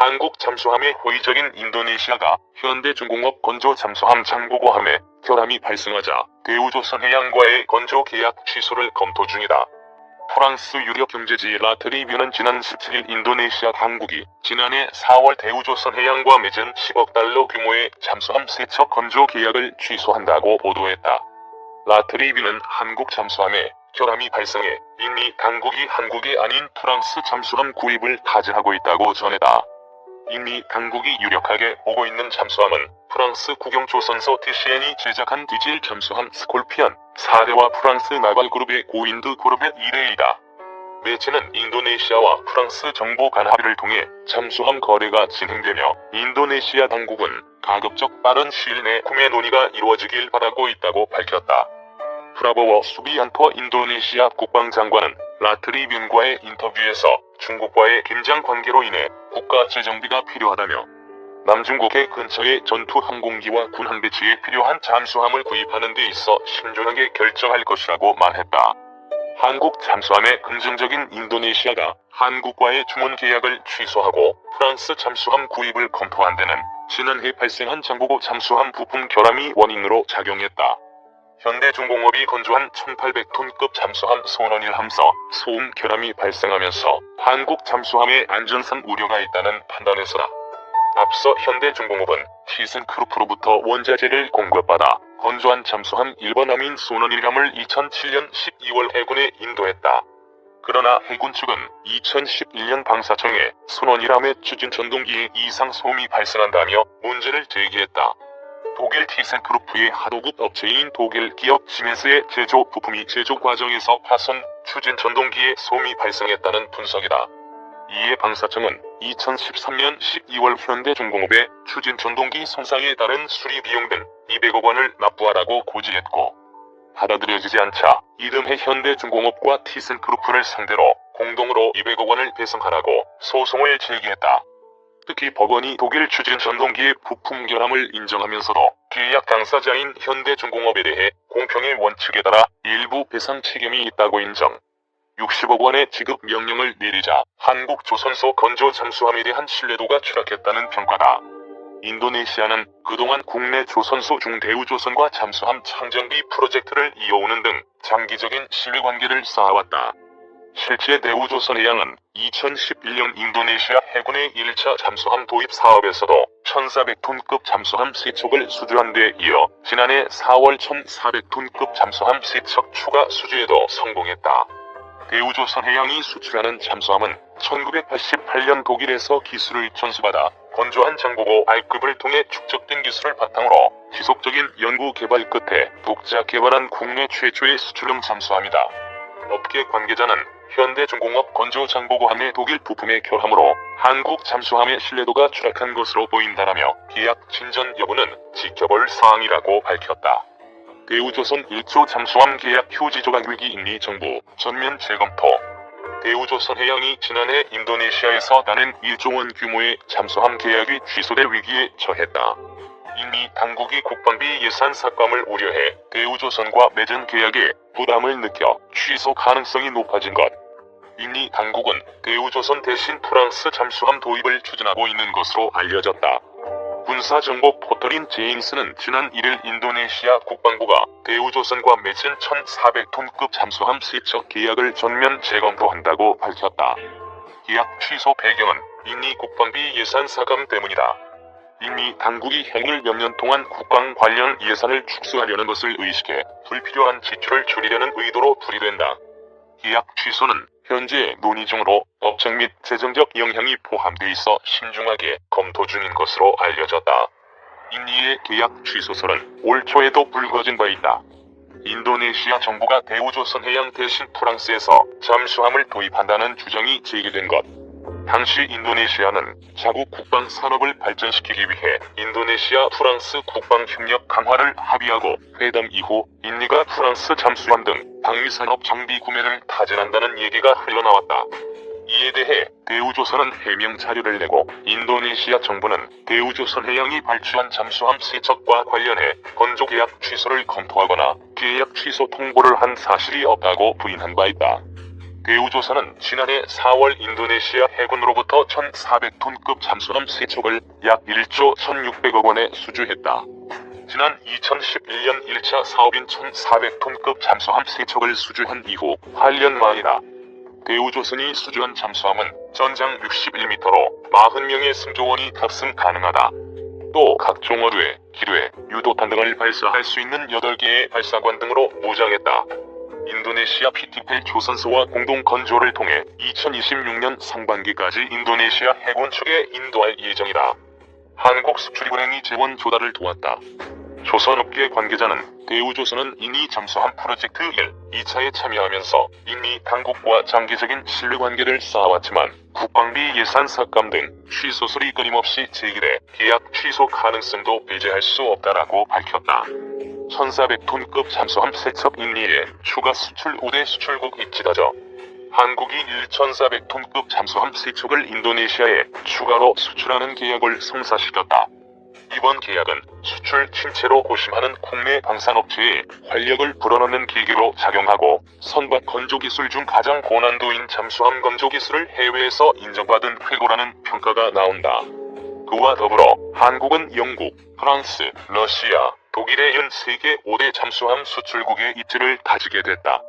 한국 잠수함의 호의적인 인도네시아가 현대중공업 건조 잠수함 장보고함에 결함이 발생하자 대우조선해양과의 건조 계약 취소를 검토 중이다. 프랑스 유력 경제지 라트리뷰는 지난 17일 인도네시아 당국이 지난해 4월 대우조선해양과 맺은 10억 달러 규모의 잠수함 세척 건조 계약을 취소한다고 보도했다. 라트리뷰는 한국 잠수함에 결함이 발생해 이미 당국이 한국이 아닌 프랑스 잠수함 구입을 타진하고 있다고 전했다. 이미 당국이 유력하게 보고 있는 잠수함은 프랑스 국영조선소 TCN이 제작한 디젤 잠수함 스콜피언 4대와 프랑스 나발그룹의 고인드 고르벳 2대이다. 매체는 인도네시아와 프랑스 정보 간 합의를 통해 잠수함 거래가 진행되며 인도네시아 당국은 가급적 빠른 시일 내 구매 논의가 이루어지길 바라고 있다고 밝혔다. 프라보워 수비안토 인도네시아 국방장관은 라트리뷰과의 인터뷰에서 중국과의 긴장 관계로 인해 국가 재정비가 필요하다며 남중국해 근처의 전투 항공기와 군함 배치에 필요한 잠수함을 구입하는 데 있어 신중하게 결정할 것이라고 말했다. 한국 잠수함의 긍정적인 인도네시아가 한국과의 주문 계약을 취소하고 프랑스 잠수함 구입을 검토한 데는 지난해 발생한 장보고 잠수함 부품 결함이 원인으로 작용했다. 현대중공업이 건조한 1800톤급 잠수함 소넌1함서 소음 결함이 발생하면서 한국 잠수함의 안전상 우려가 있다는 판단에서다. 앞서 현대중공업은 티센크루프로부터 원자재를 공급받아 건조한 잠수함 1번함인 소넌1함을 2007년 12월 해군에 인도했다. 그러나 해군 측은 2011년 방사청에 소넌1함의 추진 전동기에 이상 소음이 발생한다며 문제를 제기했다. 독일 티센크루프의 하도급 업체인 독일 기업 시멘스의 제조 부품이 제조 과정에서 파손, 추진 전동기에 소음이 발생했다는 분석이다. 이에 방사청은 2013년 12월 현대중공업에 추진 전동기 손상에 따른 수리 비용 등 200억 원을 납부하라고 고지했고 받아들여지지 않자 이듬해 현대중공업과 티센크루프를 상대로 공동으로 200억 원을 배상하라고 소송을 제기했다. 특히 법원이 독일 추진 전동기의 부품 결함을 인정하면서도 계약 당사자인 현대중공업에 대해 공평의 원칙에 따라 일부 배상 책임이 있다고 인정. 60억 원의 지급 명령을 내리자 한국조선소 건조 잠수함에 대한 신뢰도가 추락했다는 평가다. 인도네시아는 그동안 국내 조선소 중 대우조선과 잠수함 창정비 프로젝트를 이어오는 등 장기적인 신뢰관계를 쌓아왔다. 실제 대우조선해양은 2011년 인도네시아 해군의 1차 잠수함 도입 사업에서도 1400톤급 잠수함 세척을 수주한 데 이어 지난해 4월 1400톤급 잠수함 세척 추가 수주에도 성공했다. 대우조선해양이 수출하는 잠수함은 1988년 독일에서 기술을 전수받아 건조한 장보고 R급을 통해 축적된 기술을 바탕으로 지속적인 연구 개발 끝에 독자 개발한 국내 최초의 수출용 잠수함이다. 업계 관계자는 현대중공업 건조 장보고함의 독일 부품의 결함으로 한국 잠수함의 신뢰도가 추락한 것으로 보인다라며 계약 진전 여부는 지켜볼 사항이라고 밝혔다. 대우조선 1조 잠수함 계약 휴지 조각 위기 인리 정부 전면 재검토. 대우조선해양이 지난해 인도네시아에서 나는 1조 원 규모의 잠수함 계약이 취소될 위기에 처했다. 이미 당국이 국방비 예산 삭감을 우려해 대우조선과 맺은 계약에 부담을 느껴 취소 가능성이 높아진 것. 이미 당국은 대우조선 대신 프랑스 잠수함 도입을 추진하고 있는 것으로 알려졌다. 군사정보 포털인 제인스는 지난 1일 인도네시아 국방부가 대우조선과 맺은 1400톤급 잠수함 세척 계약을 전면 재검토한다고 밝혔다. 계약 취소 배경은 이미 국방비 예산 삭감 때문이다. 이미 당국이 향후 몇 년 동안 국방 관련 예산을 축소하려는 것을 의식해 불필요한 지출을 줄이려는 의도로 풀이된다. 계약 취소는 현재 논의 중으로 법적 및 재정적 영향이 포함돼 있어 신중하게 검토 중인 것으로 알려졌다. 인리의 계약 취소설은 올 초에도 불거진 바 있다. 인도네시아 정부가 대우조선해양 대신 프랑스에서 잠수함을 도입한다는 주장이 제기된 것. 당시 인도네시아는 자국 국방 산업을 발전시키기 위해 인도네시아 프랑스 국방 협력 강화를 합의하고 회담 이후 인리가 프랑스 잠수함 등 방위산업 장비 구매를 타진한다는 얘기가 흘러나왔다. 이에 대해 대우조선은 해명 자료를 내고 인도네시아 정부는 대우조선해양이 발주한 잠수함 세척과 관련해 건조 계약 취소를 검토하거나 계약 취소 통보를 한 사실이 없다고 부인한 바 있다. 대우조선은 지난해 4월 인도네시아 해군으로부터 1,400톤급 잠수함 3척을 약 1조 1,600억 원에 수주했다. 지난 2011년 1차 사업인 1,400톤급 잠수함 3척을 수주한 이후 8년 만이다. 대우조선이 수주한 잠수함은 전장 61m로 40명의 승조원이 탑승 가능하다. 또 각종 어뢰, 기뢰, 유도탄 등을 발사할 수 있는 8개의 발사관 등으로 무장했다. 인도네시아 PTPL 조선소와 공동 건조를 통해 2026년 상반기까지 인도네시아 해군 측에 인도할 예정이다. 한국수출입은행이 재원 조달을 도왔다. 조선업계 관계자는 대우조선은 인이 잠수함 프로젝트 1, 2차에 참여하면서 인미 당국과 장기적인 신뢰관계를 쌓아왔지만 국방비 예산 삭감 등 취소설이 끊임없이 제기돼 계약 취소 가능성도 배제할 수 없다라고 밝혔다. 1,400톤급 잠수함 3척 인리에 추가 수출 5대 수출국 입지다져 한국이 1,400톤급 잠수함 3척을 인도네시아에 추가로 수출하는 계약을 성사시켰다. 이번 계약은 수출 침체로 고심하는 국내 방산업체에 활력을 불어넣는 계기로 작용하고 선박 건조기술 중 가장 고난도인 잠수함 건조기술을 해외에서 인정받은 쾌거라는 평가가 나온다. 그와 더불어 한국은 영국, 프랑스, 러시아, 독일에 이은 세계 5대 잠수함 수출국의 입지를 다지게 됐다.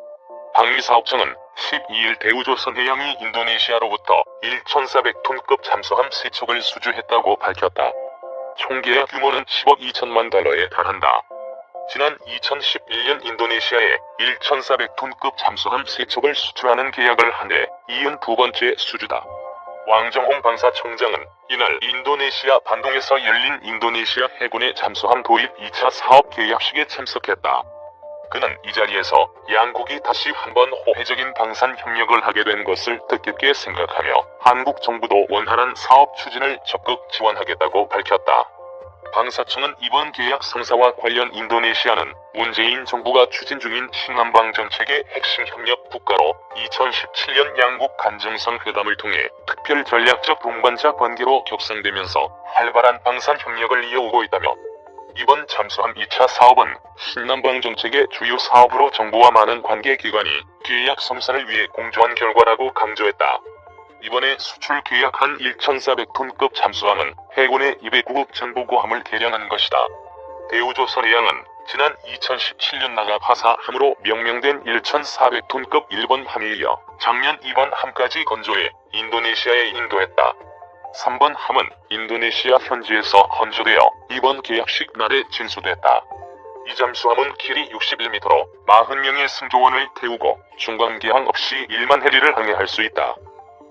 방위사업청은 12일 대우조선해양이 인도네시아로부터 1,400톤급 잠수함 3척을 수주했다고 밝혔다. 총 계약 규모는 10억 2천만 달러에 달한다. 지난 2011년 인도네시아에 1,400톤급 잠수함 3척을 수출하는 계약을 한 해 이은 두 번째 수주다. 왕정홍 방사청장은 이날 인도네시아 반동에서 열린 인도네시아 해군의 잠수함 도입 2차 사업 계약식에 참석했다. 그는 이 자리에서 양국이 다시 한번 호혜적인 방산 협력을 하게 된 것을 뜻깊게 생각하며 한국 정부도 원활한 사업 추진을 적극 지원하겠다고 밝혔다. 방사청은 이번 계약 성사와 관련 인도네시아는 문재인 정부가 추진 중인 신남방 정책의 핵심 협력 국가로 2017년 양국 간정성 회담을 통해 특별 전략적 동반자 관계로 격상되면서 활발한 방산 협력을 이어오고 있다며 이번 잠수함 2차 사업은 신남방 정책의 주요 사업으로 정부와 많은 관계기관이 계약 성사를 위해 공조한 결과라고 강조했다. 이번에 수출 계약한 1,400톤급 잠수함은 해군의 209급 장보고함을 개량한 것이다. 대우조선해양은 지난 2017년 나가 파사함으로 명명된 1,400톤급 1번 함에 이어 작년 2번 함까지 건조해 인도네시아에 인도했다. 3번 함은 인도네시아 현지에서 건조되어 이번 계약식 날에 진수됐다. 이 잠수함은 길이 61m로 40명의 승조원을 태우고 중간개항 없이 1만 해리를 항해할 수 있다.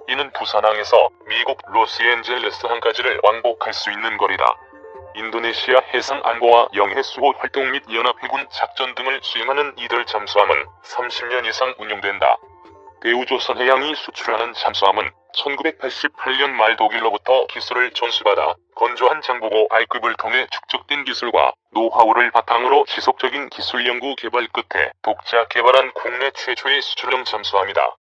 이는 부산항에서 미국 로스앤젤레스 항까지를 왕복할 수 있는 거리다. 인도네시아 해상안보와 영해수호 활동 및 연합해군 작전 등을 수행하는 이들 잠수함은 30년 이상 운용된다. 대우조선해양이 수출하는 잠수함은 1988년 말 독일로부터 기술을 전수받아 건조한 장보고 R급을 통해 축적된 기술과 노하우를 바탕으로 지속적인 기술 연구 개발 끝에 독자 개발한 국내 최초의 수출용 잠수함이다.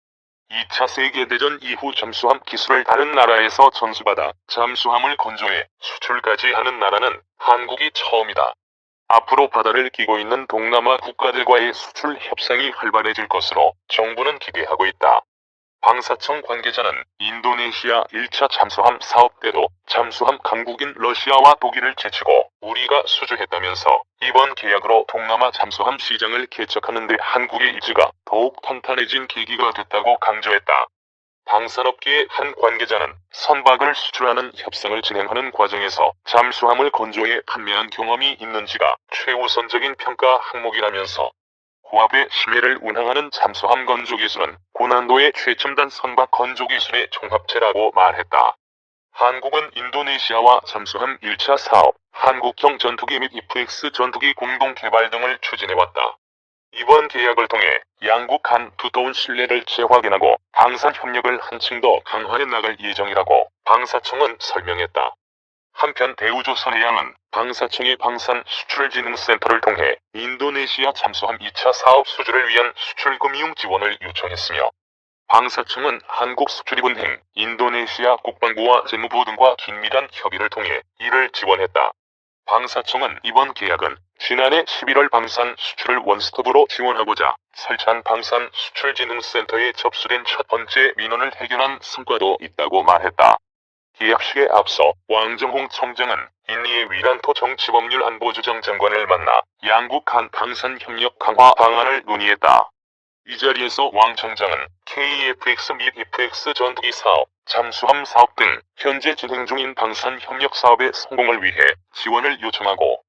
2차 세계대전 이후 잠수함 기술을 다른 나라에서 전수받아 잠수함을 건조해 수출까지 하는 나라는 한국이 처음이다. 앞으로 바다를 끼고 있는 동남아 국가들과의 수출 협상이 활발해질 것으로 정부는 기대하고 있다. 방사청 관계자는 인도네시아 1차 잠수함 사업 때도 잠수함 강국인 러시아와 독일을 제치고 우리가 수주했다면서 이번 계약으로 동남아 잠수함 시장을 개척하는 데 한국의 입지가 더욱 탄탄해진 계기가 됐다고 강조했다. 방산업계의 한 관계자는 선박을 수출하는 협상을 진행하는 과정에서 잠수함을 건조해 판매한 경험이 있는지가 최우선적인 평가 항목이라면서 고압의 심해를 운항하는 잠수함 건조 기술은 고난도의 최첨단 선박 건조 기술의 종합체라고 말했다. 한국은 인도네시아와 잠수함 1차 사업, 한국형 전투기 및 FX 전투기 공동 개발 등을 추진해왔다. 이번 계약을 통해 양국 간 두터운 신뢰를 재확인하고 방산 협력을 한층 더 강화해 나갈 예정이라고 방사청은 설명했다. 한편 대우조선해양은 방사청의 방산수출진흥센터를 통해 인도네시아 잠수함 2차 사업 수주를 위한 수출금융 지원을 요청했으며 방사청은 한국수출입은행, 인도네시아 국방부와 재무부 등과 긴밀한 협의를 통해 이를 지원했다. 방사청은 이번 계약은 지난해 11월 방산 수출을 원스톱으로 지원하고자 설치한 방산수출진흥센터에 접수된 첫 번째 민원을 해결한 성과도 있다고 말했다. 계약식에 앞서 왕정홍 청장은 인리의 위란토 정치법률안보조정 장관을 만나 양국 간 방산협력 강화 방안을 논의했다. 이 자리에서 왕 청장은 KFX 및 FX 전투기 사업, 잠수함 사업 등 현재 진행 중인 방산협력 사업의 성공을 위해 지원을 요청하고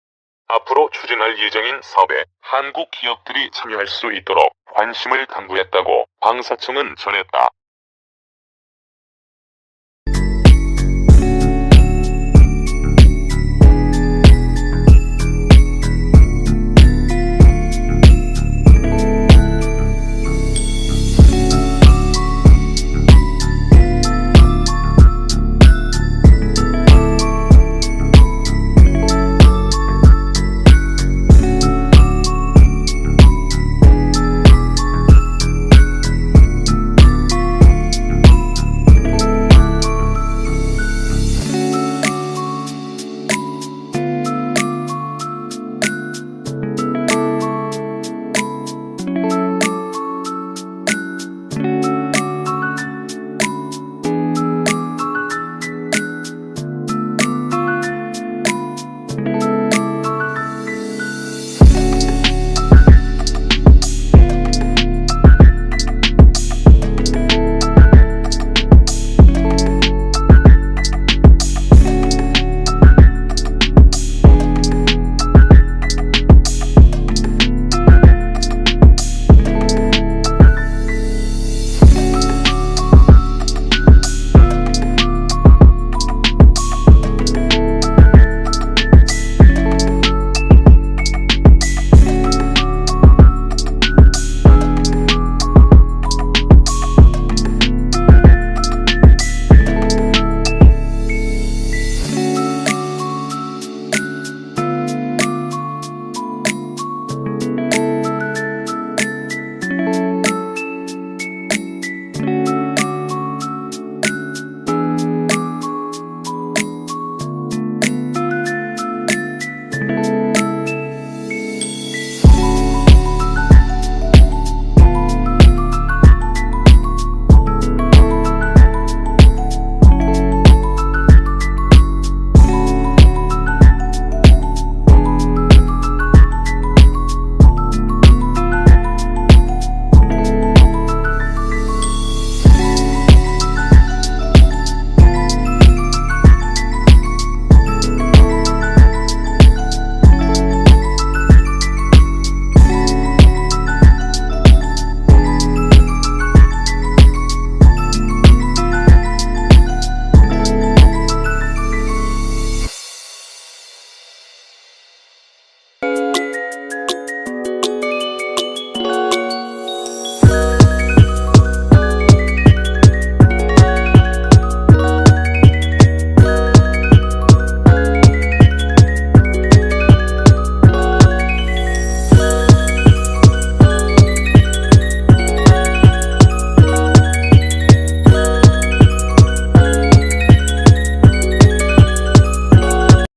앞으로 추진할 예정인 사업에 한국 기업들이 참여할 수 있도록 관심을 당부했다고 방사청은 전했다.